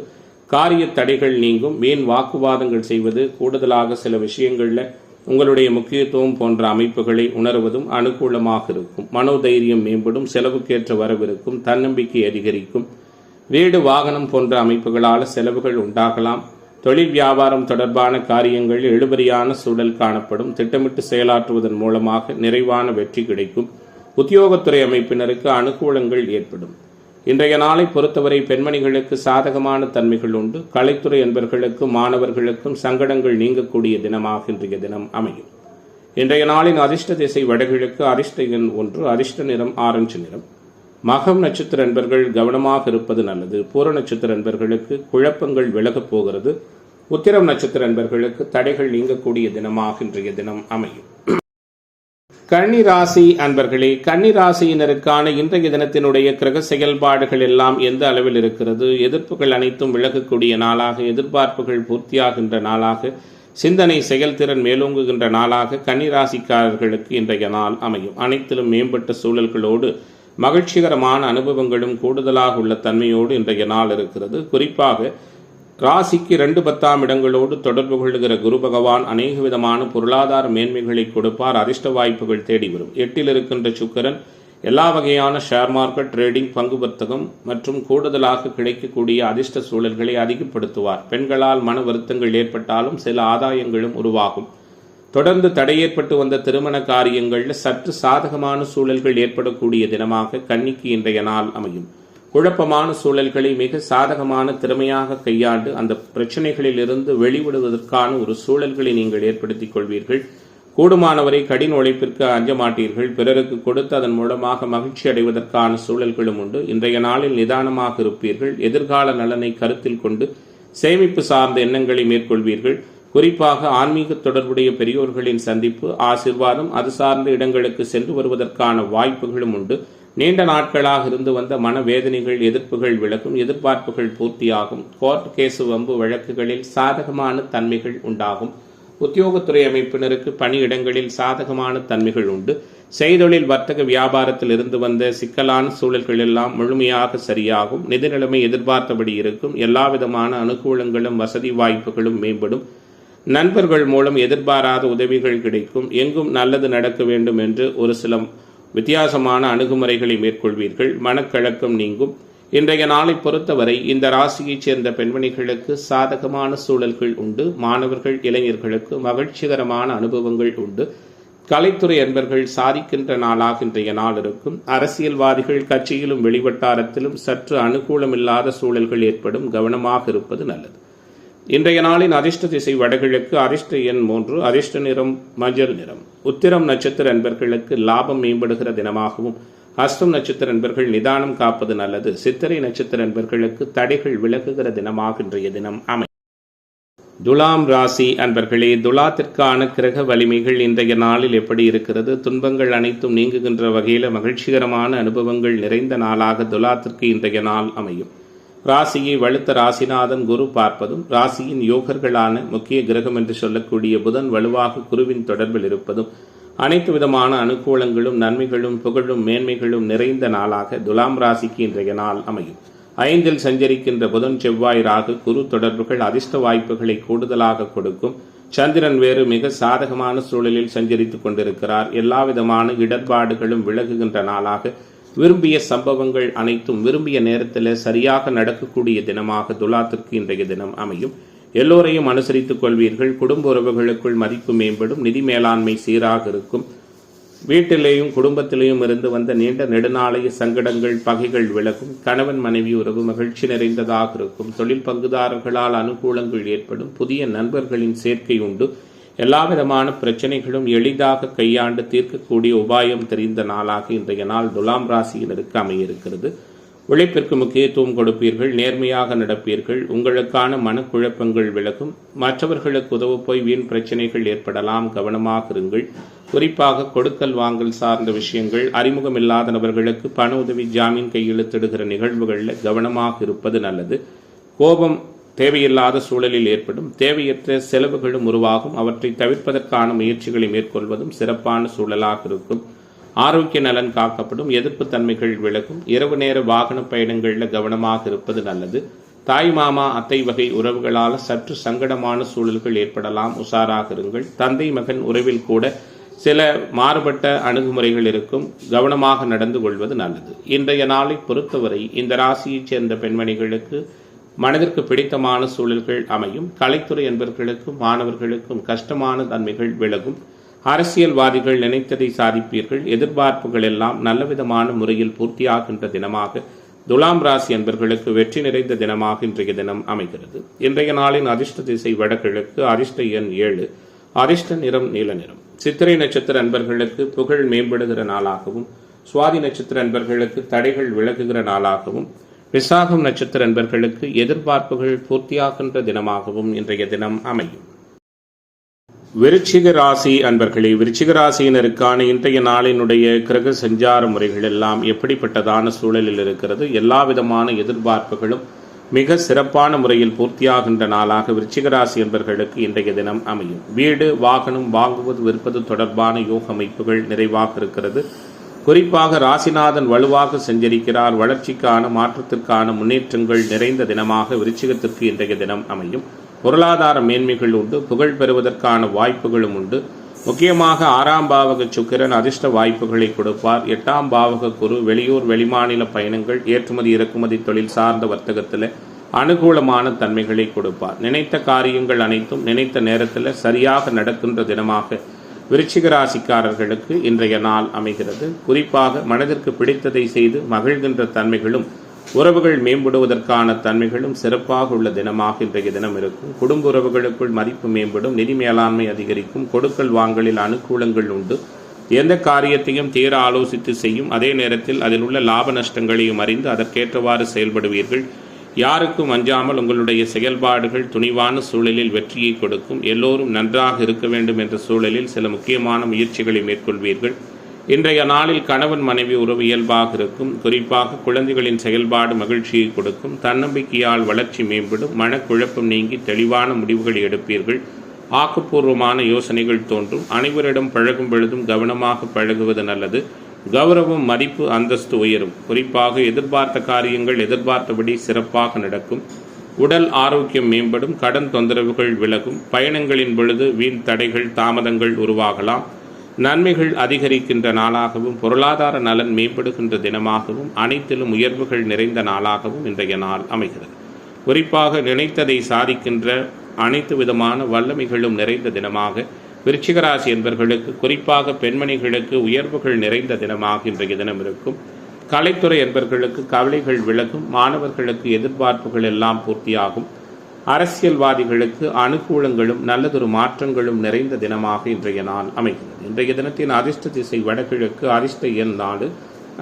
காரிய தடைகள் நீங்கும். வீண் வாக்குவாதங்கள் செய்வது, கூடுதலாக சில விஷயங்களில் உங்களுடைய முக்கியத்துவம் போன்ற அமைப்புகளை உணர்வதும் அனுகூலமாக இருக்கும். மனோதைரியம் மேம்படும். செலவுக்கேற்ற வரவிருக்கும். தன்னம்பிக்கை அதிகரிக்கும். வீடு, வாகனம் போன்ற அமைப்புகளால் செலவுகள் உண்டாகலாம். தொழில் வியாபாரம் தொடர்பான காரியங்கள் இழுபறியான சூழல் காணப்படும். திட்டமிட்டு செயலாற்றுவதன் மூலமாக நிறைவான வெற்றி கிடைக்கும். உத்தியோகத்துறை அமைப்பினருக்கு அனுகூலங்கள் ஏற்படும். இன்றைய நாளை பொறுத்தவரை பெண்மணிகளுக்கு சாதகமான தன்மைகள் உண்டு. கலைத்துறை அன்பர்களுக்கும் மாணவர்களுக்கும் சங்கடங்கள் நீங்கக்கூடிய தினமாக இன்றைய தினம் அமையும். இன்றைய நாளின் அதிர்ஷ்ட திசை வடகிழக்கு, அதிர்ஷ்ட எண் 1, அதிர்ஷ்ட நிறம் ஆரஞ்சு நிறம். மகம் நட்சத்திர அன்பர்கள் கவனமாக இருப்பது நல்லது. பூர நட்சத்திர அன்பர்களுக்கு குழப்பங்கள் விலகப் போகிறது. உத்திரம் நட்சத்திர அன்பர்களுக்கு தடைகள் நீங்கக்கூடிய தினமாக இன்றைய தினம் அமையும். கன்னிராசி அன்பர்களே, கன்னிராசியினருக்கான இன்றைய தினத்தினுடைய கிரக செயல்பாடுகள் எல்லாம் எந்த அளவில் இருக்கிறது? எதிர்ப்புகள் அனைத்தும் விலகக்கூடிய நாளாக, எதிர்பார்ப்புகள் பூர்த்தியாகின்ற நாளாக, சிந்தனை செயல்திறன் மேலோங்குகின்ற நாளாக கன்னிராசிக்காரர்களுக்கு இன்றைய நாள் அமையும். அனைத்திலும் மேம்பட்ட சூழல்களோடு மகிழ்ச்சிகரமான அனுபவங்களும் கூடுதலாக உள்ள தன்மையோடு இன்றைய நாள் இருக்கிறது. குறிப்பாக ராசிக்கு 2 இடங்களோடு தொடர்பு கொள்ளுகிற குரு பகவான் அநேக விதமான பொருளாதார மேன்மைகளை கொடுப்பார். அதிர்ஷ்ட வாய்ப்புகள் தேடி வரும். 8 இருக்கின்ற சுக்கிரன் எல்லா வகையான ஷேர் மார்க்கெட், ட்ரேடிங், பங்கு வர்த்தகம் மற்றும் கூடுதலாக கிடைக்கக்கூடிய அதிர்ஷ்ட சூழல்களை அதிகப்படுத்துவார். பெண்களால் மன வருத்தங்கள் ஏற்பட்டாலும் சில ஆதாயங்களும் உருவாகும். தொடர்ந்து தடை ஏற்பட்டு வந்த திருமண காரியங்களில் சற்று சாதகமான சூழல்கள் ஏற்படக்கூடிய தினமாக கன்னிக்கு இன்றைய நாள் அமையும். குழப்பமான சூழல்களை மிக சாதகமான திறமையாக கையாண்டு அந்த பிரச்சனைகளில் இருந்து வெளிவிடுவதற்கான ஒரு சூழல்களை நீங்கள் ஏற்படுத்திக் கொள்வீர்கள். கூடுமானவரை கடின உழைப்பிற்கு அஞ்ச மாட்டீர்கள். பிறருக்கு கொடுத்து அதன் மூலமாக மகிழ்ச்சி அடைவதற்கான சூழல்களும் உண்டு. இன்றைய நாளில் நிதானமாக இருப்பீர்கள். எதிர்கால நலனை கருத்தில் கொண்டு சேமிப்பு சார்ந்த எண்ணங்களை மேற்கொள்வீர்கள். குறிப்பாக ஆன்மீக தொடர்புடைய பெரியோர்களின் சந்திப்பு, ஆசீர்வாதம், அது சார்ந்த இடங்களுக்கு சென்று வருவதற்கான வாய்ப்புகளும் உண்டு. நீண்ட நாட்களாக இருந்து வந்த மனவேதனைகள், எதிர்ப்புகள் விலகும். எதிர்பார்ப்புகள் பூர்த்தியாகும். கோர்ட் கேசு, வம்பு வழக்குகளில் சாதகமான தன்மைகள் உண்டாகும். உத்தியோகத்துறை அமைப்பினருக்கு பணியிடங்களில் சாதகமான தன்மைகள் உண்டு. செய்தொழில், வர்த்தக, வியாபாரத்தில் இருந்து வந்த சிக்கலான சூழல்கள் எல்லாம் முழுமையாக சரியாகும். நிதி நிலைமை எதிர்பார்த்தபடி இருக்கும். எல்லா விதமான அனுகூலங்களும் வசதி வாய்ப்புகளும் மேம்படும். நண்பர்கள் மூலம் எதிர்பாராத உதவிகள் கிடைக்கும். எங்கும் நல்லது நடக்க வேண்டும் என்று ஒரு சில வித்தியாசமான அணுகுமுறைகளை மேற்கொள்வீர்கள். மனக்கழக்கம் நீங்கும். இன்றைய நாளை பொறுத்தவரை இந்த ராசியைச் சேர்ந்த பெண்மணிகளுக்கு சாதகமான சூழல்கள் உண்டு. மாணவர்கள், இளைஞர்களுக்கு மகிழ்ச்சிகரமான அனுபவங்கள் உண்டு. கலைத்துறை அன்பர்கள் சாதிக்கின்ற நாளாக இன்றைய நாள் இருக்கும். அரசியல்வாதிகள் கட்சியிலும் வெளிவட்டாரத்திலும் சற்று அனுகூலமில்லாத சூழல்கள் ஏற்படும். கவனமாக இருப்பது நல்லது. இன்றைய நாளின் அதிர்ஷ்ட திசை வடகிழக்கு. அதிர்ஷ்ட எண் 3. அதிர்ஷ்ட நிறம் மஞ்சள் நிறம். உத்திரம் நட்சத்திர அன்பர்களுக்கு லாபம் மேம்படுகிற தினமாகவும், ஹஸ்தம் நட்சத்திர அன்பர்கள் நிதானம் காப்பது நல்லது. சித்திரை நட்சத்திர அன்பர்களுக்கு தடைகள் விலகுகிற தினமாக இன்றைய தினம் அமை. துலாம் ராசி அன்பர்களே, துலாத்திற்கான கிரக வலிமைகள் இன்றைய நாளில் எப்படி இருக்கிறது? துன்பங்கள் அனைத்தும் நீங்குகின்ற வகையில் மகிழ்ச்சிகரமான அனுபவங்கள் நிறைந்த நாளாக துலாத்திற்கு இன்றைய நாள் அமையும். ராசியை வலுத்த ராசிநாதன் குரு பார்ப்பதும், ராசியின் யோகர்களான முக்கிய கிரகம் என்று சொல்லக்கூடிய புதன் வலுவாக குருவின் தொடர்பில் இருப்பதும் அனைத்து விதமான அனுகூலங்களும், நன்மைகளும், புகழும், மேன்மைகளும் நிறைந்த நாளாக துலாம் ராசிக்கு இன்றைய நாள் அமையும். 5 சஞ்சரிக்கின்ற புதன், செவ்வாய், ராகு, குரு தொடர்புகள் அதிர்ஷ்ட வாய்ப்புகளை கூடுதலாக கொடுக்கும். சந்திரன் வேறு மிக சாதகமான சூழலில் சஞ்சரித்துக் கொண்டிருக்கிறார். எல்லா விதமான இடர்பாடுகளும் விலகுகின்ற நாளாக, விரும்பிய சம்பவங்கள் அனைத்தும் விரும்பிய நேரத்தில் சரியாக நடக்கக்கூடிய தினமாக துலாத்திற்கு இன்றைய தினம் அமையும். எல்லோரையும் அனுசரித்துக் கொள்வீர்கள். குடும்ப உறவுகளுக்குள் மதிப்பு மேம்படும். நிதி மேலாண்மை சீராக இருக்கும். வீட்டிலேயும் குடும்பத்திலேயும் இருந்து வந்த நீண்ட நெடுநாளைய சங்கடங்கள், பகைகள் விலகும். கணவன் மனைவி உறவு மகிழ்ச்சி நிறைந்ததாக இருக்கும். தொழில் பங்குதாரர்களால் அனுகூலங்கள் ஏற்படும். புதிய நண்பர்களின் சேர்க்கை உண்டு. எல்லா விதமான பிரச்சனைகளும் எளிதாக கையாண்டு தீர்க்கக்கூடிய உபாயம் தெரிந்த நாளாக இன்றைய நாள் துலாம் ராசியினருக்கு அமையிருக்கிறது. உழைப்பிற்கு முக்கியத்துவம் கொடுப்பீர்கள். நேர்மையாக நடப்பீர்கள். உங்களுக்கான மனக்குழப்பங்கள் விலகும். மற்றவர்களுக்கு உதவ போய் வீண் பிரச்சனைகள் ஏற்படலாம். கவனமாக இருங்கள். குறிப்பாக கொடுக்கல் வாங்கல் சார்ந்த விஷயங்கள், அறிமுகமில்லாத நபர்களுக்கு பண உதவி, ஜாமீன் கையெழுத்திடுகிற நிகழ்வுகளில் கவனமாக இருப்பது நல்லது. கோபம் தேவையில்லாத சூழலில் ஏற்படும். தேவையற்ற செலவுகளும் உருவாகும். அவற்றை தவிர்ப்பதற்கான முயற்சிகளை மேற்கொள்வதும் சிறப்பான சூழலாக இருக்கும். ஆரோக்கிய நலன் காக்கப்படும். எதிர்ப்பு தன்மைகள் விலகும். இரவு நேர வாகன பயணங்களில் கவனமாக இருப்பது நல்லது. தாய் மாமா, அத்தை வகை உறவுகளால் சற்று சங்கடமான சூழல்கள் ஏற்படலாம். உஷாராக இருங்கள். தந்தை மகன் உறவில் கூட சில மாறுபட்ட அணுகுமுறைகள் இருக்கும். கவனமாக நடந்து கொள்வது நல்லது. இன்றைய நாளை பொறுத்தவரை இந்த ராசியைச் சேர்ந்த பெண்மணிகளுக்கு மனதிற்கு பிடித்தமான சூழல்கள் அமையும். கலைத்துறை என்பவர்களுக்கும் மாணவர்களுக்கும் கஷ்டமான தன்மைகள் விலகும். அரசியல்வாதிகள் நினைத்ததை சாதிப்பீர்கள். எதிர்பார்ப்புகள் எல்லாம் நல்லவிதமான முறையில் பூர்த்தியாகின்ற தினமாக துலாம் ராசி என்பவர்களுக்கு வெற்றி நிறைந்த தினமாக இன்றைய தினம் அமைகிறது. இன்றைய நாளின் அதிர்ஷ்ட திசை வடகிழக்கு. அதிர்ஷ்ட எண் 7. அதிர்ஷ்ட நிறம் நீல நிறம். சித்திரை நட்சத்திர அன்பர்களுக்கு புகழ் மேம்படுகிற நாளாகவும், சுவாதி நட்சத்திர அன்பர்களுக்கு தடைகள் விலகுகிற நாளாகவும், விசாகம் நட்சத்திர அன்பர்களுக்கு எதிர்பார்ப்புகள் பூர்த்தியாகின்ற தினமாகவும் இன்றைய தினம் அமையும். விருச்சிக ராசி அன்பர்களே, விருச்சிக ராசியினருக்கான இன்றைய நாளினுடைய கிரக சஞ்சார முறைகள் எல்லாம் எப்படிப்பட்டதான சூழலில் இருக்கிறது? எல்லா விதமான எதிர்பார்ப்புகளும் மிக சிறப்பான முறையில் பூர்த்தியாகின்ற நாளாக விருச்சிக ராசி என்பர்களுக்கு இன்றைய தினம் அமையும். வீடு வாகனம் வாங்குவது விற்பது தொடர்பான யோக அமைப்புகள் நிறைவாக இருக்கிறது. குறிப்பாக ராசிநாதன் வலுவாக சஞ்சரிக்கிறார். வளர்ச்சிக்கான மாற்றத்திற்கான முன்னேற்றங்கள் நிறைந்த தினமாக விருச்சிகத்திற்கு இன்றைய தினம் அமையும். பொருளாதார மேன்மைகள் உண்டு. புகழ் பெறுவதற்கான வாய்ப்புகளும் உண்டு. முக்கியமாக 6ஆம் பாவக சுக்கிரன் அதிர்ஷ்ட வாய்ப்புகளை கொடுப்பார். 8ஆம் பாவக குரு வெளியூர் வெளிமாநில பயணங்கள், ஏற்றுமதி இறக்குமதி தொழில் சார்ந்த வர்த்தகத்தில் அனுகூலமான தன்மைகளை கொடுப்பார். நினைத்த காரியங்கள் அனைத்தும் நினைத்த நேரத்தில் சரியாக நடக்கின்ற தினமாக விருச்சிக ராசிக்காரர்களுக்கு இன்றைய நாள் அமைகிறது. குறிப்பாக மனதிற்கு பிடித்ததை செய்து மகிழ்கின்ற தன்மைகளும் உறவுகள் மேம்படுவதற்கான தன்மைகளும் சிறப்பாக உள்ள தினமாக இன்றைய தினம் இருக்கும். குடும்ப உறவுகளுக்குள் மதிப்பு மேம்படும். நிதி மேலாண்மை அதிகரிக்கும். கொடுக்கல் வாங்கலில் அனுகூலங்கள் உண்டு. எந்த காரியத்தையும் தீர ஆலோசித்து செய்யும். அதே நேரத்தில் அதில் உள்ள லாப நஷ்டங்களையும் அறிந்து அதற்கேற்றவாறு செயல்படுவீர்கள். யாருக்கும் அஞ்சாமல் உங்களுடைய செயல்பாடுகள் துணிவான சூழலில் வெற்றியை கொடுக்கும். எல்லோரும் நன்றாக இருக்க வேண்டும் என்ற சூழலில் சில முக்கியமான முயற்சிகளை மேற்கொள்வீர்கள். இன்றைய நாளில் கணவன் மனைவி உறவு இயல்பாக இருக்கும். குறிப்பாக குழந்தைகளின் செயல்பாடு மகிழ்ச்சியை கொடுக்கும். தன்னம்பிக்கையால் வளர்ச்சி மேம்படும். மனக்குழப்பம் நீங்கி தெளிவான முடிவுகளை எடுப்பீர்கள். ஆக்கப்பூர்வமான யோசனைகள் தோன்றும். அனைவரிடம் பழகும் பொழுதும் கவனமாக பழகுவது நல்லது. கௌரவம் மதிப்பு அந்தஸ்து உயரும். குறிப்பாக எதிர்பார்த்த காரியங்கள் எதிர்பார்த்தபடி சிறப்பாக நடக்கும். உடல் ஆரோக்கியம் மேம்படும். கடன் தொந்தரவுகள் விலகும். பயணங்களின் பொழுது வீண் தடைகள் தாமதங்கள் உருவாகலாம். நன்மைகள் அதிகரிக்கின்ற நாளாகவும் பொருளாதார நலன் மேம்படுகின்ற தினமாகவும் அனைத்திலும் உயர்வுகள் நிறைந்த நாளாகவும் இன்றைய நாள் அமைகிறது. குறிப்பாக நினைத்ததை சாதிக்கின்ற அனைத்து விதமான வல்லமைகளும் நிறைந்த தினமாக விருச்சிக ராசி என்பவர்களுக்கு, குறிப்பாக பெண்மணிகளுக்கு உயர்வுகள் நிறைந்த தினமாக இன்றைய தினம் இருக்கும். கலைத்துறை என்பவர்களுக்கு கவலைகள் விலகும். மாணவர்களுக்கு எதிர்பார்ப்புகள் எல்லாம் பூர்த்தியாகும். அரசியல்வாதிகளுக்கு அனுகூலங்களும் நல்லதொரு மாற்றங்களும் நிறைந்த தினமாக இன்றைய நாள் அமைகிறது. இன்றைய தினத்தின் அதிர்ஷ்ட திசை வடகிழக்கு. அதிர்ஷ்ட எண் 4.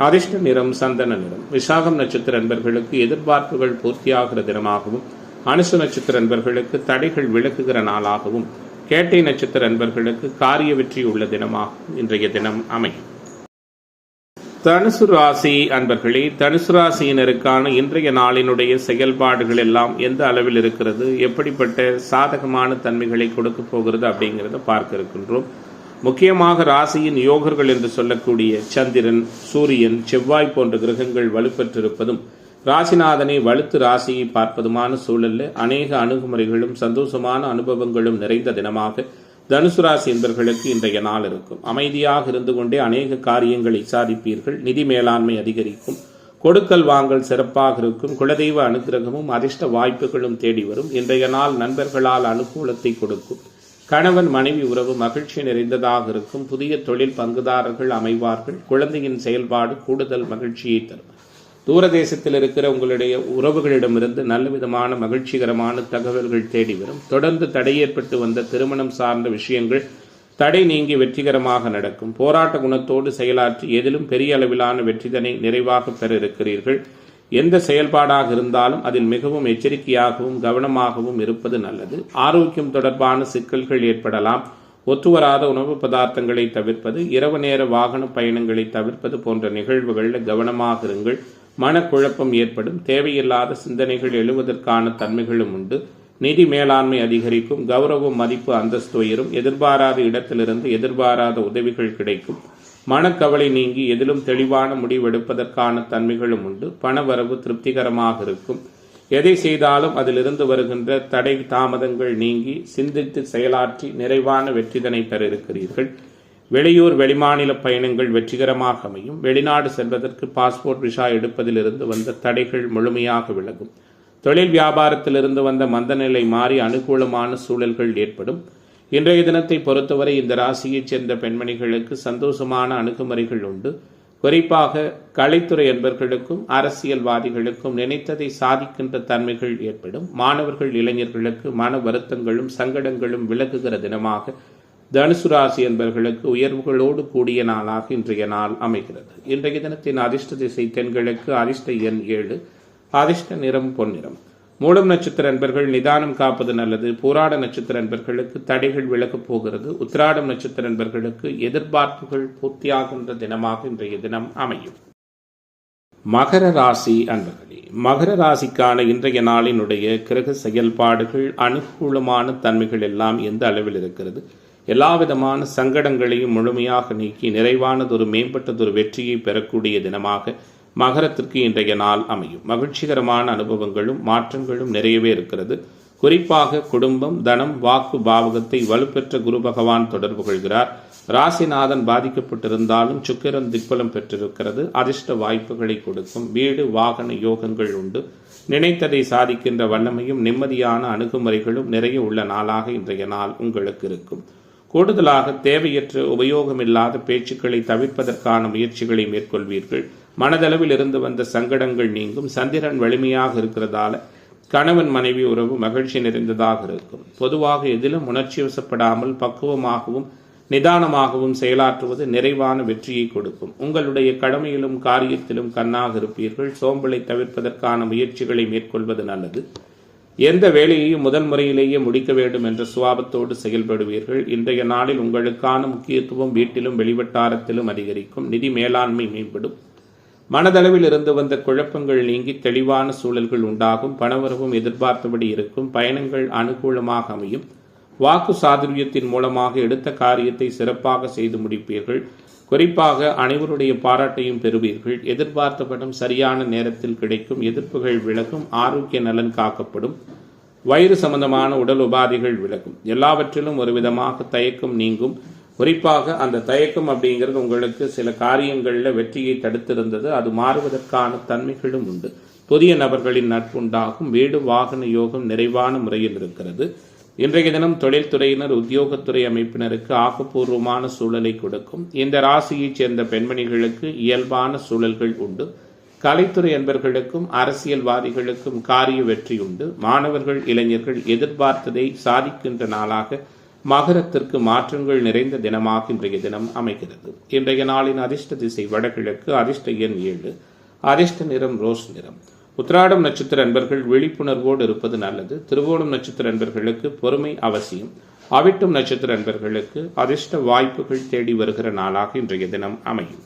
அதிர்ஷ்ட நிறம் சந்தன நிறம். விசாகம் நட்சத்திர அன்பர்களுக்கு எதிர்பார்ப்புகள் பூர்த்தியாகிற தினமாகவும், அனுச நட்சத்திர அன்பர்களுக்கு தடைகள் விலகுகிற நாளாகவும், கேட்டை நட்சத்திர அன்பர்களுக்கு காரிய வெற்றி உள்ள தினமாகவும் இன்றைய தினம் அமையும். தனுசு ராசி அன்பர்களே, தனுசு ராசியினருக்கான இன்றைய நாளினுடைய செயல்பாடுகள் எல்லாம் எந்த அளவில் இருக்கிறது, எப்படிப்பட்ட சாதகமான தன்மைகளை கொடுக்க போகிறது அப்படிங்கிறத பார்க்க இருக்கின்றோம். முக்கியமாக ராசியின் யோகர்கள் என்று சொல்லக்கூடிய சந்திரன், சூரியன், செவ்வாய் போன்ற கிரகங்கள் வலுப்பெற்றிருப்பதும், ராசிநாதனை வலுத்து ராசியை பார்ப்பதுமான சூழலில் அநேக அணுகுமுறைகளும் சந்தோஷமான அனுபவங்களும் நிறைந்த தினமாக தனுசு ராசி என்பவர்களுக்கு இன்றைய நாள் இருக்கும். அமைதியாக இருந்து கொண்டே அநேக காரியங்களை சாதிப்பீர்கள். நிதி மேலாண்மை அதிகரிக்கும். கொடுக்கல் வாங்கல் சிறப்பாக இருக்கும். குலதெய்வ அனுகிரகமும் அதிர்ஷ்ட வாய்ப்புகளும் தேடி வரும். இன்றைய நாள் நண்பர்களால் அனுகூலத்தை கொடுக்கும். கணவன் மனைவி உறவு மகிழ்ச்சி நிறைந்ததாக இருக்கும். புதிய தொழில் பங்குதாரர்கள் அமைவார்கள். குழந்தையின் செயல்பாடு கூடுதல் மகிழ்ச்சியை தரும். தூரதேசத்தில் இருக்கிற உங்களுடைய உறவுகளிடமிருந்து நல்ல விதமான மகிழ்ச்சிகரமான தகவல்கள் தேடி வரும். தொடர்ந்து தடை ஏற்பட்டு வந்த திருமணம் சார்ந்த விஷயங்கள் தடை நீங்கி வெற்றிகரமாக நடக்கும். போராட்ட குணத்தோடு செயலாற்றி எதிலும் பெரிய அளவிலான வெற்றிதனை நிறைவாக பெற இருக்கிறீர்கள். எந்த செயல்பாடாக இருந்தாலும் அதில் மிகவும் எச்சரிக்கையாகவும் கவனமாகவும் இருப்பது நல்லது. ஆரோக்கியம் தொடர்பான சிக்கல்கள் ஏற்படலாம். ஒத்துவராத உணவு பதார்த்தங்களை தவிர்ப்பது, இரவு நேர வாகன பயணங்களை தவிர்ப்பது போன்ற நிகழ்வுகளில் கவனமாக இருங்கள். மனக்குழப்பம் ஏற்படும். தேவையில்லாத சிந்தனைகள் எழுவதற்கான தன்மைகளும் உண்டு. நிதி மேலாண்மை அதிகரிக்கும். கௌரவம் மதிப்பு அந்தஸ்து உயரும். எதிர்பாராத இடத்திலிருந்து எதிர்பாராத உதவிகள் கிடைக்கும். மனக்கவலை நீங்கி எதிலும் தெளிவான முடிவெடுப்பதற்கான தன்மைகளும் உண்டு. பணவரவு திருப்திகரமாக இருக்கும். எதை செய்தாலும் அதிலிருந்து வருகின்ற தடை தாமதங்கள் நீங்கி சிந்தித்து செயலாற்றி நிறைவான வெற்றிதனை பெற இருக்கிறீர்கள். வெளியூர் வெளிமாநில பயணங்கள் வெற்றிகரமாக அமையும். வெளிநாடு செல்வதற்கு பாஸ்போர்ட் விசா எடுப்பதிலிருந்து வந்த தடைகள் முழுமையாக விலகும். தொழில் வியாபாரத்திலிருந்து வந்த மந்தநிலை மாறி அனுகூலமான சூழல்கள் ஏற்படும். இன்றைய தினத்தை பொறுத்தவரை இந்த ராசியைச் சேர்ந்த பெண்மணிகளுக்கு சந்தோஷமான அணுகுமுறைகள் உண்டு. குறிப்பாக கலைத்துறை என்பவர்களுக்கும் அரசியல்வாதிகளுக்கும் நினைத்ததை சாதிக்கின்ற தன்மைகள் ஏற்படும். மாணவர்கள் இளைஞர்களுக்கு மன வருத்தங்களும் சங்கடங்களும் விலகுகிற தினமாக தனுசு ராசி என்பவர்களுக்கு உயர்வுகளோடு கூடிய நாளாக இன்றைய நாள் அமைகிறது. இன்றைய தினத்தின் அதிர்ஷ்ட திசை தென்கிழக்கு, அதிர்ஷ்ட எண் 7, அதிர்ஷ்ட நிறம் பொன்னிறம். மூலம் நட்சத்திர அன்பர்கள் நிதானம் காப்பது நல்லது. பூராட நட்சத்திர அன்பர்களுக்கு தடைகள் விலகப் போகிறது. உத்திராடம் நட்சத்திர அன்பர்களுக்கு எதிர்பார்ப்புகள் பூர்த்தியாகின்ற தினமாக இன்றைய தினம் அமையும். மகர ராசி அன்பர்களே, மகர ராசிக்கான இன்றைய நாளினுடைய கிரக செயல்பாடுகள் அனுகூலமான தன்மைகள் எல்லாம் எந்த அளவில் இருக்கிறது? எல்லா விதமான சங்கடங்களையும் முழுமையாக நீக்கி நிறைவானதொரு மேம்பட்டதொரு வெற்றியை பெறக்கூடிய தினமாக மகரத்திற்கு இன்றைய நாள் அமையும். மகிழ்ச்சிகரமான அனுபவங்களும் மாற்றங்களும் நிறையவே இருக்கிறது. குறிப்பாக குடும்பம், தனம், வாக்கு பாவகத்தை வலுப்பெற்ற குரு பகவான் தொடர்பு கொள்கிறார். ராசிநாதன் பாதிக்கப்பட்டிருந்தாலும் சுக்கிரன் திக்பலம் பெற்றிருக்கிறது. அதிர்ஷ்ட வாய்ப்புகளை கொடுக்கும். வீடு வாகன யோகங்கள் உண்டு. நினைத்ததை சாதிக்கின்ற வல்லமையும் நிம்மதியான அணுகுமுறைகளும் நிறைய உள்ள நாளாக இன்றைய நாள் உங்களுக்கு இருக்கும். கூடுதலாக தேவையற்ற உபயோகமில்லாத பேச்சுக்களை தவிர்ப்பதற்கான முயற்சிகளை மேற்கொள்வீர்கள். மனதளவில் இருந்து வந்த சங்கடங்கள் நீங்கும். சந்திரன் வலிமையாக இருக்கிறதால கணவன் மனைவி உறவு மகிழ்ச்சி நிறைந்ததாக இருக்கும். பொதுவாக எதிலும் உணர்ச்சி வசப்படாமல் பக்குவமாகவும் நிதானமாகவும் செயலாற்றுவது நிறைவான வெற்றியை கொடுக்கும். உங்களுடைய கடமையிலும் காரியத்திலும் கண்ணாக இருப்பீர்கள். சோம்பலை தவிர்ப்பதற்கான முயற்சிகளை மேற்கொள்வது நல்லது. எந்த வேலையையும் முதல் முறையிலேயே முடிக்க வேண்டும் என்ற சுபாவத்தோடு செயல்படுவீர்கள். இன்றைய நாளில் உங்களுக்கான முக்கியத்துவம் வீட்டிலும் வெளிவட்டாரத்திலும் அதிகரிக்கும். நிதி மேலாண்மை மேம்படும். மனதளவில் இருந்து வந்த குழப்பங்கள் நீங்கி தெளிவான சூழல்கள் உண்டாகும். பணவரவும் எதிர்பார்த்தபடி இருக்கும். பயணங்கள் அனுகூலமாக அமையும். வாக்கு சாதுரியத்தின் மூலமாக எடுத்த காரியத்தை சிறப்பாக செய்து முடிப்பீர்கள். குறிப்பாக அனைவருடைய பாராட்டையும் பெறுவீர்கள். எதிர்பார்த்த பணம் சரியான நேரத்தில் கிடைக்கும். எதிர்ப்புகள் விலகும். ஆரோக்கிய நலன் காக்கப்படும். வயிறு சம்பந்தமான உடல் உபாதைகள் விலகும். எல்லாவற்றிலும் ஒரு விதமாக தயக்கம் நீங்கும். குறிப்பாக அந்த தயக்கம் அப்படிங்கிறது உங்களுக்கு சில காரியங்களில் வெற்றியை தடுத்திருந்தது. அது மாறுவதற்கான தன்மைகளும் உண்டு. புதிய நபர்களின் நட்புண்டாகும். வீடு வாகன யோகம் நிறைவான முறையில் இருக்கிறது. இன்றைய தினம் தொழில்துறையினர் உத்தியோகத்துறை அமைப்பினருக்கு ஆக்கப்பூர்வமான சூழலை கொடுக்கும். இந்த ராசியைச் சேர்ந்த பெண்மணிகளுக்கு இயல்பான சூழல்கள் உண்டு. கலைத்துறை அன்பர்களுக்கும் அரசியல்வாதிகளுக்கும் காரிய வெற்றி உண்டு. மாணவர்கள் இளைஞர்கள் எதிர்பார்த்ததை சாதிக்கின்ற நாளாக மகரத்திற்கு மாற்றங்கள் நிறைந்த தினமாக இன்றைய தினம் அமைகிறது. இன்றைய நாளின் அதிர்ஷ்ட திசை வடகிழக்கு, அதிர்ஷ்ட எண் 7, அதிர்ஷ்ட நிறம் ரோஸ் நிறம். உத்திராடம் நட்சத்திர அன்பர்கள் விழிப்புணர்வோடு இருப்பது நல்லது. திருவோணம் நட்சத்திர அன்பர்களுக்கு பொறுமை அவசியம். அவிட்டம் நட்சத்திர அன்பர்களுக்கு அதிர்ஷ்ட வாய்ப்புகள் தேடி வருகிற நாளாக இன்றைய தினம் அமையும்.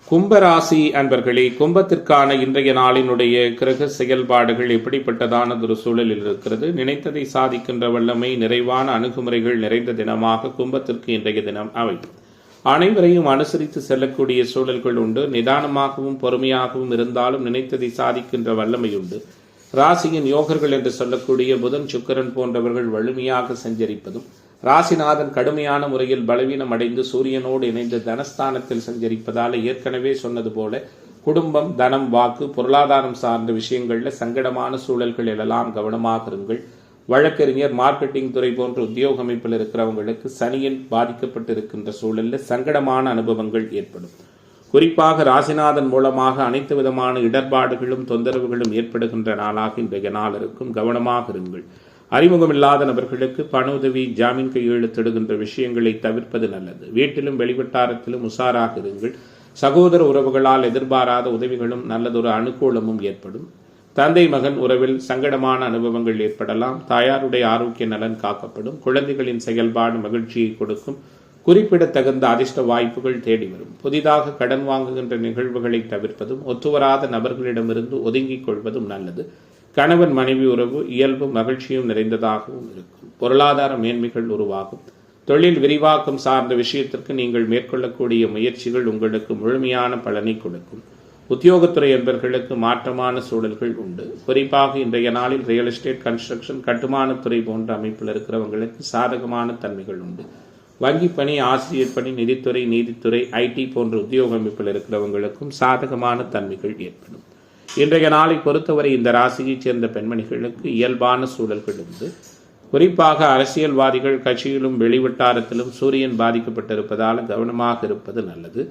கும்பராசி அன்பர்களே, கும்பத்திற்கான இன்றைய நாளினுடைய கிரக செயல்பாடுகள் எப்படிப்பட்டதானதொரு சூழலில் இருக்கிறது? நினைத்ததை சாதிக்கின்ற வல்லமை, நிறைவான அணுகுமுறைகள் நிறைந்த தினமாக கும்பத்திற்கு இன்றைய தினம் அமையும். அனைவரையும் அனுசரித்து செல்லக்கூடிய சூழல்கள் உண்டு. நிதானமாகவும் பொறுமையாகவும் இருந்தாலும் நினைத்ததை சாதிக்கின்ற வல்லமை உண்டு. ராசியின் யோகர்கள் என்று சொல்லக்கூடிய புதன், சுக்கிரன் போன்றவர்கள் வலிமையாக சஞ்சரிப்பதும், ராசிநாதன் கடுமையான முறையில் பலவீனம் அடைந்து சூரியனோடு இணைந்து தனஸ்தானத்தில் சஞ்சரிப்பதால் ஏற்கனவே சொன்னது போல குடும்பம், தனம், வாக்கு, பொருளாதாரம் சார்ந்த விஷயங்களில் சங்கடமான சூழல்கள் எல்லாம் கவனமாக இருங்கள். வழக்கறிஞர், மார்க்கெட்டிங் துறை போன்ற உத்தியோக அமைப்பில் இருக்கிறவங்களுக்கு சனியில் பாதிக்கப்பட்டிருக்கின்ற சூழலில் சங்கடமான அனுபவங்கள் ஏற்படும். குறிப்பாக ராசிநாதன் மூலமாக அனைத்து விதமான இடர்பாடுகளும் தொந்தரவுகளும் ஏற்படுகின்ற நாளாக இன்றைய நாள் இருக்கும். கவனமாக இருங்கள். அறிமுகமில்லாத நபர்களுக்கு பண உதவி, ஜாமீன் கையெழுத்திடுகின்ற விஷயங்களை தவிர்ப்பது நல்லது. வீட்டிலும் வெளிவட்டாரத்திலும் உஷாராக இருங்கள். சகோதர உறவுகளால் எதிர்பாராத உதவிகளும் நல்லதொரு அனுகூலமும் ஏற்படும். தந்தை மகன் உறவில் சங்கடமான அனுபவங்கள் ஏற்படலாம். தாயாருடைய ஆரோக்கிய நலன் காக்கப்படும். குழந்தைகளின் செயல்பாடு மகிழ்ச்சியை கொடுக்கும். குறிப்பிடத்தகுந்த அதிர்ஷ்ட வாய்ப்புகள் தேடி வரும். புதிதாக கடன் வாங்குகின்ற நிகழ்வுகளை தவிர்ப்பதும் ஒத்துவராத நபர்களிடமிருந்து ஒதுங்கிக் கொள்வதும் நல்லது. கணவன் மனைவி உறவு இயல்பும் மகிழ்ச்சியும் நிறைந்ததாகவும் இருக்கும். பொருளாதார மேன்மைகள் உருவாகும். தொழில் விரிவாக்கம் சார்ந்த விஷயத்திற்கு நீங்கள் மேற்கொள்ளக்கூடிய முயற்சிகள் உங்களுக்கு முழுமையான பலனை கொடுக்கும். உத்தியோகத்துறை என்பவர்களுக்கு மாற்றமான சூழல்கள் உண்டு. குறிப்பாக இன்றைய நாளில் ரியல் எஸ்டேட், கன்ஸ்ட்ரக்ஷன், கட்டுமானத்துறை போன்ற அமைப்பில் இருக்கிறவங்களுக்கு சாதகமான தன்மைகள் உண்டு. வங்கி பணி, ஆசிரியர் பணி, நிதித்துறை, நீதித்துறை, ஐடி போன்ற உத்தியோக அமைப்பில் இருக்கிறவங்களுக்கும் சாதகமான தன்மைகள் ஏற்படும். இன்றைய நாளை பொறுத்தவரை இந்த ராசியைச் சேர்ந்த பெண்மணிகளுக்கு இயல்பான சூழல்கள் உண்டு. குறிப்பாக அரசியல்வாதிகள் கட்சியிலும் வெளிவட்டாரத்திலும் சூரியன் பாதிக்கப்பட்டிருப்பதால் கவனமாக இருப்பது நல்லது.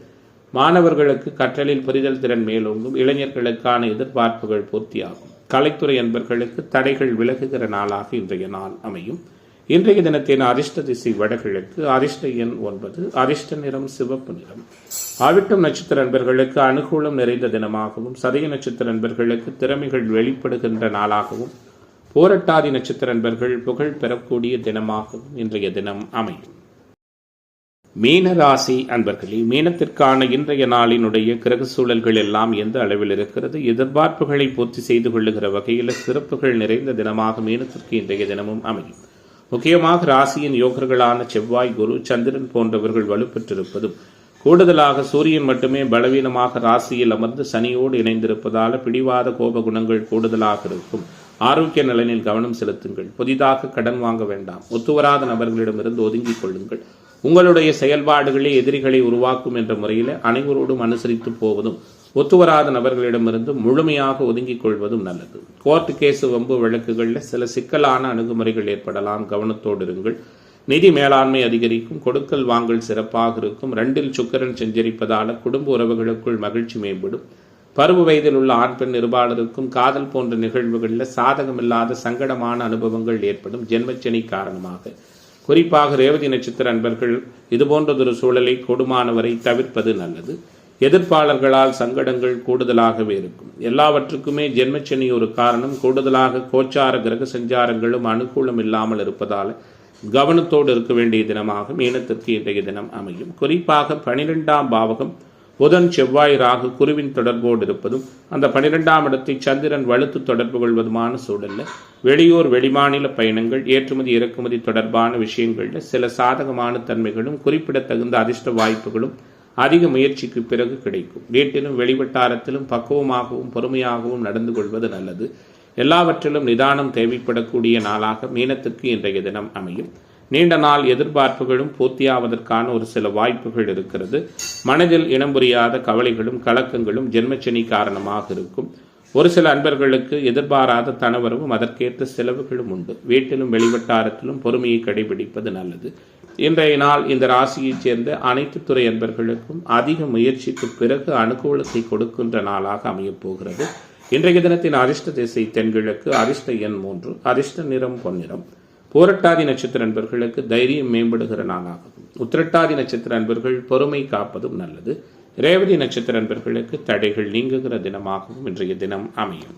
மாணவர்களுக்கு கற்றலில் புரிதல் திறன் மேலோங்கும். இளைஞர்களுக்கான எதிர்பார்ப்புகள் பூர்த்தியாகும். கலைத்துறை என்பர்களுக்கு தடைகள் விலகுகிற நாளாக இன்றைய நாள் அமையும். இன்றைய தினத்தின் அதிர்ஷ்ட திசை வடகிழக்கு, அதிர்ஷ்ட எண் 9, அதிர்ஷ்ட நிறம் சிவப்பு நிறம். அவிட்டம் நட்சத்திர அன்பர்களுக்கு அனுகூலம் நிறைந்த தினமாகவும், சதய நட்சத்திர அன்பர்களுக்கு திறமைகள் வெளிப்படுகின்ற நாளாகவும், போரட்டாதி நட்சத்திர அன்பர்கள் புகழ் பெறக்கூடிய தினமாகவும் இன்றைய தினம் அமையும். மீனராசி அன்பர்களே, மீனத்திற்கான இன்றைய நாளினுடைய கிரக சூழல்கள் எல்லாம் எந்த அளவில் இருக்கிறது? எதிர்பார்ப்புகளை பூர்த்தி செய்து கொள்ளுகிற வகையில் சிறப்புகள் நிறைந்த தினமாக மீனத்திற்கு இன்றைய தினமும் அமையும். முக்கியமாக ராசியின் யோகர்களான செவ்வாய், குரு, சந்திரன் போன்றவர்கள் வலுப்பெற்றிருப்பதும், கூடுதலாக சூரியன் மட்டுமே பலவீனமாக ராசியில் அமர்ந்து சனியோடு இணைந்திருப்பதால் பிடிவாத கோப குணங்கள் கூடுதலாக இருக்கும். ஆரோக்கிய நலனில் கவனம் செலுத்துங்கள். புதிதாக கடன் வாங்க வேண்டாம். ஒத்துவராத நபர்களிடமிருந்து ஒதுங்கிக் கொள்ளுங்கள். உங்களுடைய செயல்பாடுகளே எதிரிகளை உருவாக்கும் என்ற முறையில் அனைவரோடும் அனுசரித்து போவதும், ஒத்துவராத நபர்களிடமிருந்து முழுமையாக ஒதுங்கிக் கொள்வதும் நல்லது. கோர்ட் கேசு வம்பு வழக்குகளில் சில சிக்கலான அணுகுமுறைகள் ஏற்படலாம், கவனத்தோடு இருங்கள். நிதி மேலாண்மை அதிகரிக்கும். கொடுக்கல் வாங்கல் சிறப்பாக இருக்கும். 2இல் சுக்கிரன் செஞ்சரிப்பதால் குடும்ப உறவுகளுக்குள் மகிழ்ச்சி மேம்படும். பருவ வயதில் உள்ள ஆண் பெண் இருபாலருக்கும் காதல் போன்ற நிகழ்வுகளில் சாதகமில்லாத சங்கடமான அனுபவங்கள் ஏற்படும் ஜென்மச்சனி காரணமாக. குறிப்பாக ரேவதி நட்சத்திர அன்பர்கள் இதுபோன்றதொரு சூழலை கூடுமானவரை தவிர்ப்பது நல்லது. எதிர்ப்பாளர்களால் சங்கடங்கள் கூடுதலாகவே இருக்கும். எல்லாவற்றுக்குமே ஜென்மச்சனி ஒரு காரணம். கூடுதலாக கோச்சார கிரக சஞ்சாரங்களும் அனுகூலம் இல்லாமல் இருப்பதால் கவனத்தோடு இருக்க வேண்டிய தினமாக மீனத்திற்கு இன்றைய தினம் அமையும். குறிப்பாக 12ஆம் பாவகம் புதன், செவ்வாய், ராகு, குருவின் தொடர்போடு இருப்பதும், அந்த 12ஆம் இடத்தை சந்திரன் வலுத்து தொடர்பு கொள்வதுமான சூழல்ல வெளியூர் வெளிமாநில பயணங்கள், ஏற்றுமதி இறக்குமதி தொடர்பான விஷயங்களில் சில சாதகமான தன்மைகளும் குறிப்பிடத்தகுந்த அதிர்ஷ்ட வாய்ப்புகளும் அதிக முயற்சிக்கு பிறகு கிடைக்கும். வீட்டிலும் வெளிவட்டாரத்திலும் பக்குவமாகவும் பொறுமையாகவும் நடந்து கொள்வது நல்லது. எல்லாவற்றிலும் நிதானம் தேவைப்படக்கூடிய நாளாக மீனத்திற்கு இன்றைய தினம் அமையும். நீண்ட நாள் எதிர்பார்ப்புகளும் பூர்த்தியாவதற்கான ஒரு சில வாய்ப்புகள் இருக்கிறது. மனதில் இனம் புரியாத கவலைகளும் கலக்கங்களும் ஜென்மச்சனி காரணமாக இருக்கும். ஒரு சில அன்பர்களுக்கு எதிர்பாராத தனவரவும் அதற்கேற்ற செலவுகளும் உண்டு. வீட்டிலும் வெளிவட்டாரத்திலும் பொறுமையை கடைபிடிப்பது நல்லது. இன்றைய நாள் இந்த ராசியைச் சேர்ந்த அனைத்து துறை அன்பர்களுக்கும் அதிக முயற்சிக்கு பிறகு அனுகூலத்தை கொடுக்கின்ற நாளாக அமையப் போகிறது. இன்றைய தினத்தின் அதிர்ஷ்ட திசை தென்கிழக்கு, அதிர்ஷ்ட எண் 3, அதிர்ஷ்ட நிறம் பொன்னிறம். போரட்டாதி நட்சத்திர அன்பர்களுக்கு தைரியம் மேம்படுகிற நாளாகவும், உத்திரட்டாதி நட்சத்திர அன்பர்கள் பொறுமை காப்பதும் நல்லது. ரேவதி நட்சத்திர அன்பர்களுக்கு தடைகள் நீங்குகிற தினமாகவும் இன்றைய தினம் அமையும்.